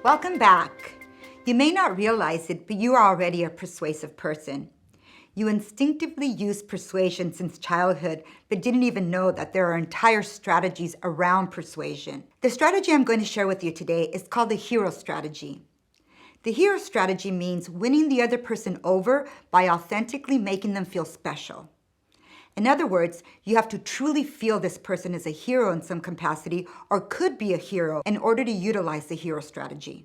Welcome back. You may not realize it, but you are already a persuasive person. You instinctively use persuasion since childhood, but didn't even know that there are entire strategies around persuasion. The strategy I'm going to share with you today is called the hero strategy. The hero strategy means winning the other person over by authentically making them feel special. In other words, you have to truly feel this person is a hero in some capacity or could be a hero in order to utilize the hero strategy.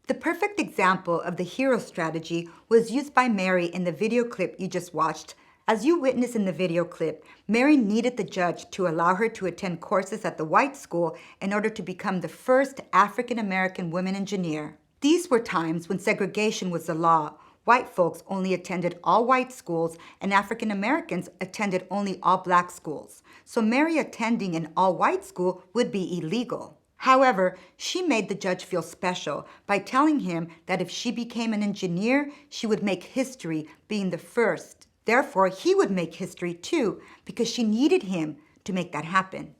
The perfect example of the hero strategy was used by Mary in the video clip you just watched. As you witness in the video clip, Mary needed the judge to allow her to attend courses at the white school in order to become the first African American woman engineer. These were times when segregation was the law. White folks only attended all white schools and African Americans attended only all black schools. So Mary attending an all white school would be illegal. However, she made the judge feel special by telling him that if she became an engineer, she would make history being the first. Therefore, he would make history too because she needed him to make that happen.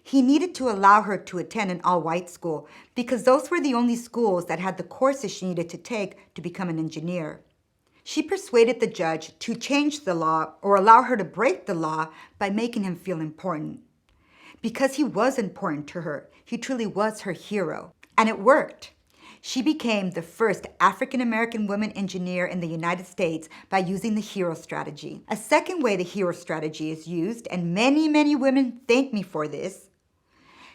He needed to allow her to attend an all-white school because those were the only schools that had the courses she needed to take to become an engineer. She persuaded the judge to change the law or allow her to break the law by making him feel important. Because he was important to her, he truly was her hero. And it worked. She became the first African American woman engineer in the United States by using the hero strategy. A second way the hero strategy is used, and many women thank me for this,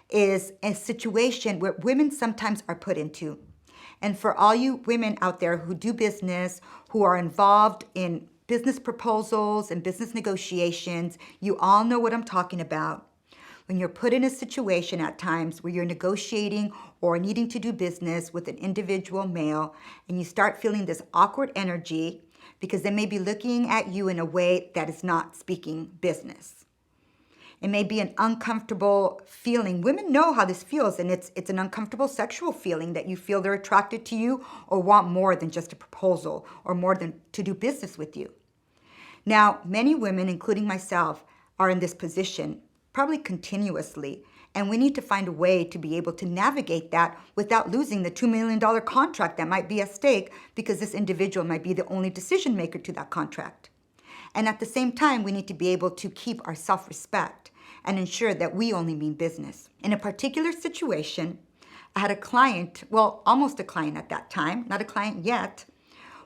is a situation where women sometimes are put into. And for all you women out there who do business, who are involved in business proposals and business negotiations, you all know what I'm talking about. When you're put in a situation at times where you're negotiating or needing to do business with an individual male, and you start feeling this awkward energy because they may be looking at you in a way that is not speaking business. It may be an uncomfortable feeling. Women know how this feels, and it's an uncomfortable sexual feeling that you feel they're attracted to you or want more than just a proposal or more than to do business with you. Now, many women, including myself, are in this position, probably continuously, and we need to find a way to be able to navigate that without losing the $2 million contract that might be at stake because this individual might be the only decision maker to that contract. And at the same time, we need to be able to keep our self-respect and ensure that we only mean business. In a particular situation, I had a client, well, almost a client at that time, not a client yet,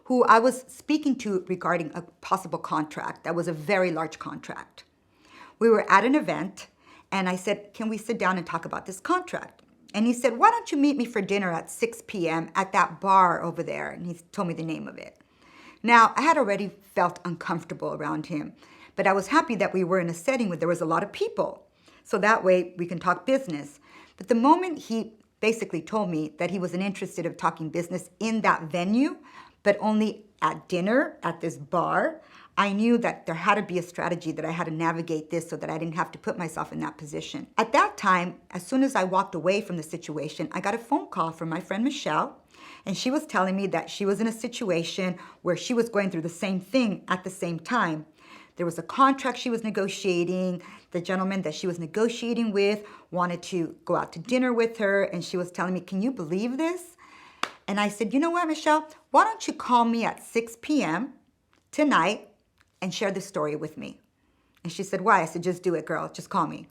who I was speaking to regarding a possible contract that was a very large contract. We were at an event, and I said, can we sit down and talk about this contract? And he said, why don't you meet me for dinner at 6 p.m. at that bar over there? And he told me the name of it. Now, I had already felt uncomfortable around him, but I was happy that we were in a setting where there was a lot of people. So that way we can talk business. But the moment he basically told me that he wasn't interested in talking business in that venue, but only at dinner at this bar, I knew that there had to be a strategy that I had to navigate this so that I didn't have to put myself in that position. At that time, as soon as I walked away from the situation, I got a phone call from my friend Michelle. And she was telling me that she was in a situation where she was going through the same thing at the same time. There was a contract she was negotiating. The gentleman that she was negotiating with wanted to go out to dinner with her. And she was telling me, can you believe this? And I said, you know what, Michelle? Why don't you call me at 6 p.m. tonight and share this story with me? And she said, why? I said, just do it, girl. Just call me.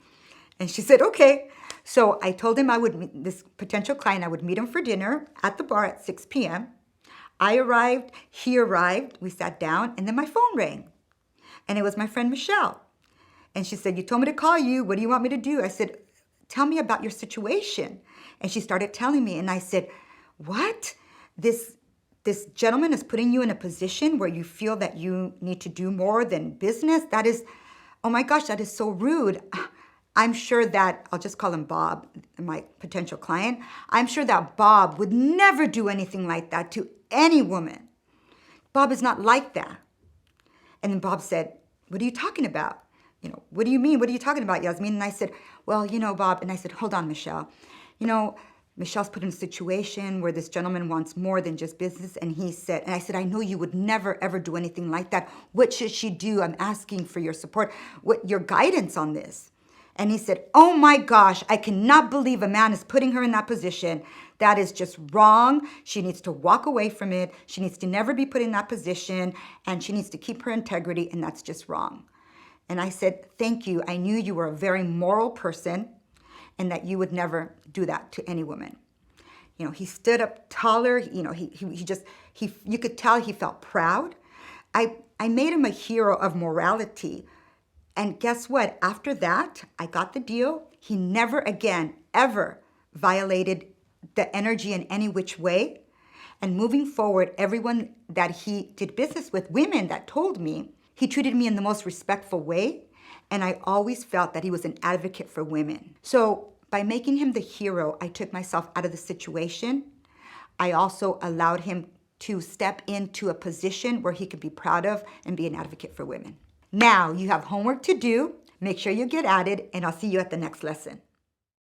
And she said, okay. So I told him I would meet this potential client. I would meet him for dinner at the bar at 6 p.m. I arrived, he arrived, we sat down, and then my phone rang. And it was my friend Michelle. And she said, you told me to call you. What do you want me to do? I said, tell me about your situation. And she started telling me, and I said, what? This gentleman is putting you in a position where you feel that you need to do more than business? That is, oh my gosh, that is so rude. I'm sure that, I'll just call him Bob, my potential client. I'm sure that Bob would never do anything like that to any woman. Bob is not like that. And then Bob said, what are you talking about? What do you mean? What are you talking about, Yasmin? And I said, well, Bob. And I said, hold on, Michelle. Michelle's put in a situation where this gentleman wants more than just business. And I said, I know you would never, ever do anything like that. What should she do? I'm asking for your support, your guidance on this. And he said, oh my gosh, I cannot believe a man is putting her in that position. That is just wrong. She needs to walk away from it. She needs to never be put in that position, and she needs to keep her integrity, and that's just wrong. And I said, thank you. I knew you were a very moral person and that you would never do that to any woman. You know, he stood up taller. You know, you could tell he felt proud. I made him a hero of morality. And guess what? After that, I got the deal. He never again, ever violated the energy in any which way. And moving forward, everyone that he did business with, women that told me, he treated me in the most respectful way. And I always felt that he was an advocate for women. So by making him the hero, I took myself out of the situation. I also allowed him to step into a position where he could be proud of and be an advocate for women. Now you have homework to do. Make sure you get at it, and I'll see you at the next lesson.